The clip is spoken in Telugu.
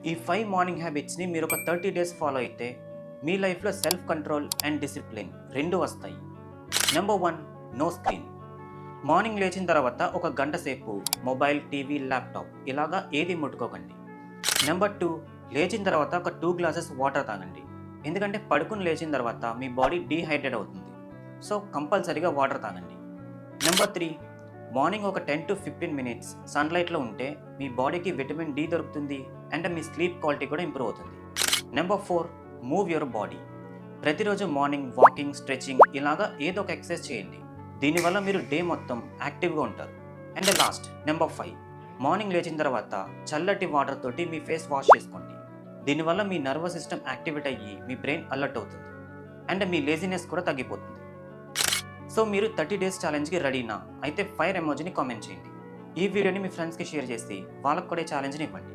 ఈ 5 మార్నింగ్ హ్యాబిట్స్ని మీరు ఒక 30 డేస్ ఫాలో అయితే మీ లైఫ్లో సెల్ఫ్ కంట్రోల్ అండ్ డిసిప్లిన్ రెండు వస్తాయి. Number 1, no screen. మార్నింగ్ లేచిన తర్వాత ఒక గంట సేపు మొబైల్, టీవీ, ల్యాప్టాప్ ఇలాగా ఏది ముట్టుకోకండి. నెంబర్ 2, లేచిన తర్వాత ఒక 2 గ్లాసెస్ వాటర్ తాగండి. ఎందుకంటే పడుకుని లేచిన తర్వాత మీ బాడీ డీహైడ్రేట్ అవుతుంది. సో కంపల్సరీగా వాటర్ తాగండి. నెంబర్ 3, మార్నింగ్ ఒక 10 to 15 మినిట్స్ సన్లైట్లో ఉంటే మీ బాడీకి విటమిన్ డి దొరుకుతుంది అండ్ మీ స్లీప్ క్వాలిటీ కూడా ఇంప్రూవ్ అవుతుంది. Number 4, move your body. ప్రతిరోజు మార్నింగ్ వాకింగ్, స్ట్రెచింగ్ ఇలాగా ఏదో ఒక ఎక్సర్సైజ్ చేయండి. దీనివల్ల మీరు డే మొత్తం యాక్టివ్గా ఉంటారు. అండ్ లాస్ట్ నెంబర్ 5, మార్నింగ్ లేచిన తర్వాత చల్లటి వాటర్ తోటి మీ ఫేస్ వాష్ చేసుకోండి. దీనివల్ల మీ నర్వస్ సిస్టమ్ యాక్టివేట్ అయ్యి మీ బ్రెయిన్ అలర్ట్ అవుతుంది అండ్ మీ లేజినెస్ కూడా తగ్గిపోతుంది. సో మీరు 30 డేస్ ఛాలెంజ్కి రెడీనా? అయితే ఫైర్ ఎమోజీని కామెంట్ చేయండి. ఈ వీడియోని మీ ఫ్రెండ్స్కి షేర్ చేసి వాళ్ళకు కూడా ఛాలెంజ్ని ఇవ్వండి.